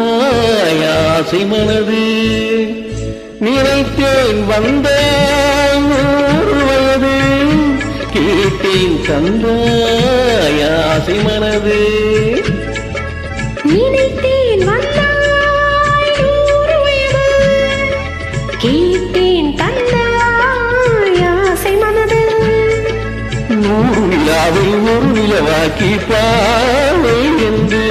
தந்தாயாசை மனது நினைத்தேன் வந்தாய் 100 வயது கேட்டேன் தந்தாயாசை மனது நினைத்தேன் வந்தாய் 100 வயது கேட்டேன் தந்தாயாசை மனது 100 நிலாவை 1 நிலவாக்கி பாவை என்று